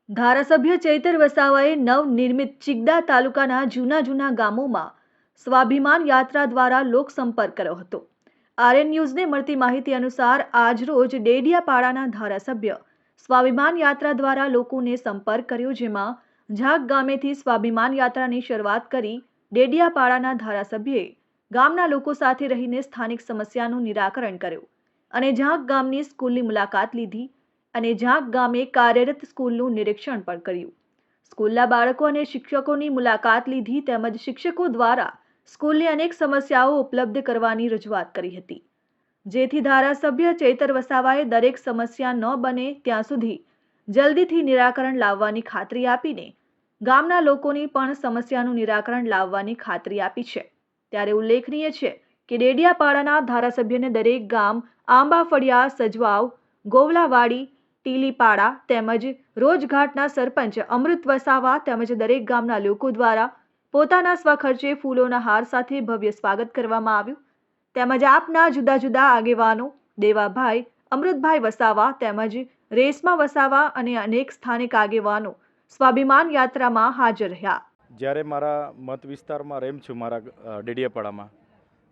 ધારાસભ્ય ચૈતર વસાવાએ નવનિર્મિત ચિગદા તાલુકાના જૂના ગામોમાં સ્વાભિમાન યાત્રા દ્વારા લોકસંપર્ક કર્યો હતો। આરએન ન્યૂઝને મળતી માહિતી અનુસાર આજરોજ ડેડિયાપાડાના ધારાસભ્ય સ્વાભિમાન યાત્રા દ્વારા લોકોને સંપર્ક કર્યો, જેમાં ઝાંગ ગામેથી સ્વાભિમાન યાત્રાની શરૂઆત કરી ડેડિયાપાડાના ધારાસભ્યએ ગામના લોકો સાથે રહીને સ્થાનિક સમસ્યાનું નિરાકરણ કર્યું અને ઝાંગ ગામની સ્કૂલની મુલાકાત લીધી અને ઝાંગ ગામે કાર્યરત સ્કૂલનું નિરીક્ષણ પણ કર્યું। સ્કૂલના બાળકો અને શિક્ષકોની મુલાકાત લીધી તેમજ શિક્ષકો દ્વારા સ્કૂલની અનેક સમસ્યાઓ ઉપલબ્ધ કરવાની રજૂઆત કરી હતી, જેથી ધારાસભ્ય ચૈતર વસાવાએ દરેક સમસ્યા ન બને ત્યાં સુધી જલ્દીથી નિરાકરણ લાવવાની ખાતરી આપીને ગામના લોકોની પણ સમસ્યાનું નિરાકરણ લાવવાની ખાતરી આપી છે। ત્યારે ઉલ્લેખનીય છે કે ડેડિયાપાડાના ધારાસભ્યને દરેક ગામ આંબાફળિયા, સજવાવ, ગોવલાવાડી, ટીલીપાડા તેમજ રોજઘાટના સરપંચ અમૃત વસાવા તેમજ દરેક ગામના લોકો દ્વારા પોતાના સ્વખર્ચે ફૂલોના હાર સાથે ભવ્ય સ્વાગત કરવામાં આવ્યું। તેમજ આપના જુદા આગેવાનો દેવાભાઈ, અમૃતભાઈ વસાવા તેમજ રેશમા વસાવા અને અનેક સ્થાનિક આગેવાનો સ્વાભિમાન યાત્રામાં હાજર રહ્યા। જ્યારે મારા મત વિસ્તારમાં રેમ છું, મારા ડેડિયાપાડામાં,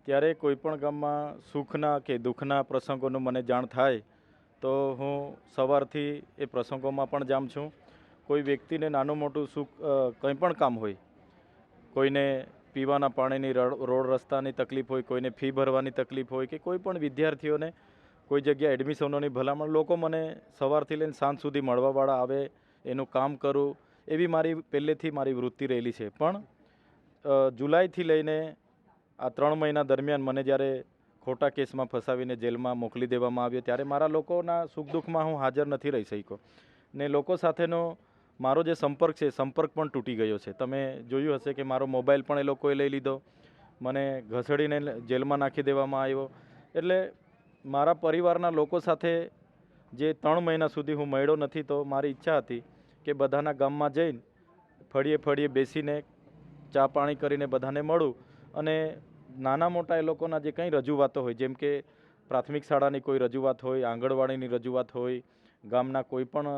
ત્યારે કોઈપણ ગામમાં સુખના કે દુઃખના પ્રસંગોનું મને જાણ થાય તો હું સવારથી એ પ્રસંગોમાં પણ જામ છું। કોઈ વ્યક્તિને નાનું મોટું સુખ કંઈ પણ કામ હોય, કોઈને પીવાના પાણીની રોડ રસ્તાની તકલીફ હોય, કોઈને ફી ભરવાની તકલીફ હોય કે કોઈ પણ વિદ્યાર્થીઓને કોઈ જગ્યાએ એડમિશનોની ભલામણ, લોકો મને સવારથી લઈને સાંજ સુધી મળવાવાળા આવે, એનું કામ કરું, એવી મારી પહેલેથી મારી વૃત્તિ રહેલી છે। પણ જુલાઈથી લઈને આ 3 મહિના દરમિયાન મને જ્યારે ખોટા કેસમાં ફસાવીને જેલમાં મોકલી દેવામાં આવ્યો, ત્યારે મારા લોકોના સુખ દુઃખમાં હું હાજર નથી રહી શક્યો ને લોકો સાથેનો મારો જે સંપર્ક છે, સંપર્ક પણ તૂટી ગયો છે। તમે જોયું હશે કે મારો મોબાઈલ પણ એ લોકોએ લઈ લીધો, મને ઘસડીને જેલમાં નાખી દેવામાં આવ્યો। એટલે મારા પરિવારના લોકો સાથે જે 3 મહિના સુધી હું મળ્યો નથી, તો મારી ઈચ્છા હતી કે બધાના ગામમાં જઈને ફળીએ બેસીને ચા પાણી કરીને બધાને મળું અને નાના મોટા એ લોકોના જે કંઈ રજૂઆતો હોય, જેમ કે પ્રાથમિક શાળાની કોઈ રજૂઆત હોય, આંગણવાડીની રજૂઆત હોય, ગામના કોઈ પણ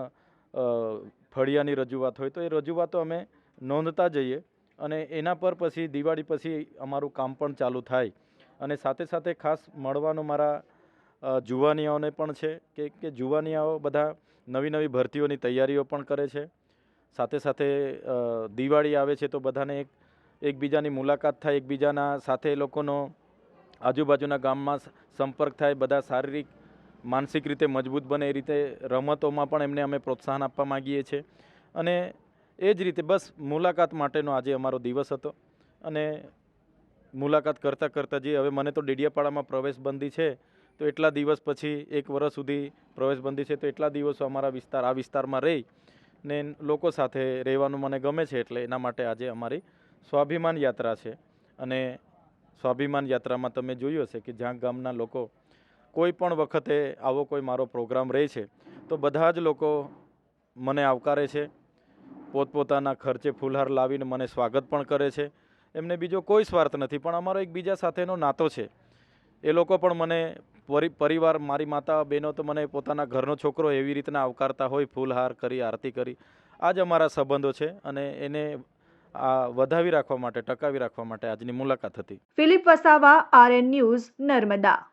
ફળિયાની રજૂઆત હોય, તો એ રજૂઆતો અમે નોંધતા જઈએ અને એના પર પછી દિવાળી પછી અમારું કામ પણ ચાલુ થાય। અને સાથે સાથે ખાસ મળવાનું મારા જુવાનિયાઓને પણ છે કે જુવાનિયાઓ બધા નવી ભરતીઓની તૈયારીઓ પણ કરે છે। સાથે સાથે દિવાળી આવે છે તો બધાને એકબીજાની મુલાકાત થાય, એકબીજાના સાથે એ લોકોનો આજુબાજુના ગામમાં સંપર્ક થાય, બધા શારીરિક માનસિક રીતે મજબૂત બને એ રીતે રમતોમાં પણ એમને અમે પ્રોત્સાહન આપવા માગીએ છીએ। અને એ જ રીતે બસ મુલાકાત માટેનો આજે અમારો દિવસ હતો અને મુલાકાત કરતાં જે હવે મને તો ડેડિયાપાડામાં પ્રવેશબંધી છે, તો એટલા દિવસ પછી 1 વર્ષ સુધી પ્રવેશબંધી છે, તો એટલા દિવસો અમારા આ વિસ્તારમાં રહી ને લોકો સાથે રહેવાનું મને ગમે છે। એટલે એના માટે આજે અમારી સ્વાભિમાન યાત્રા છે અને સ્વાભિમાન યાત્રામાં તમે જોયું હશે કે ઝાંગ ગામના લોકો કોઈ પણ વખતે આવો કોઈ મારો પ્રોગ્રામ રહે છે તો બધા જ લોકો મને આવકારે છે, પોતપોતાના ખર્ચે ફૂલહાર લાવીને મને સ્વાગત પણ કરે છે। એમને બીજો કોઈ સ્વાર્થ નથી, પણ અમારો એકબીજા સાથેનો નાતો છે। એ લોકો પણ મને પરિવાર, મારી માતા બહેનો તો મને પોતાના ઘરનો છોકરો એવી રીતના આવકારતા હોય, ફૂલહાર કરી, આરતી કરી। આ જ અમારા સંબંધો છે અને એને વધાવી રાખવા માટે, ટકાવી રાખવા માટે આજની મુલાકાત હતી। Philip Vasava, RN news, Narmada.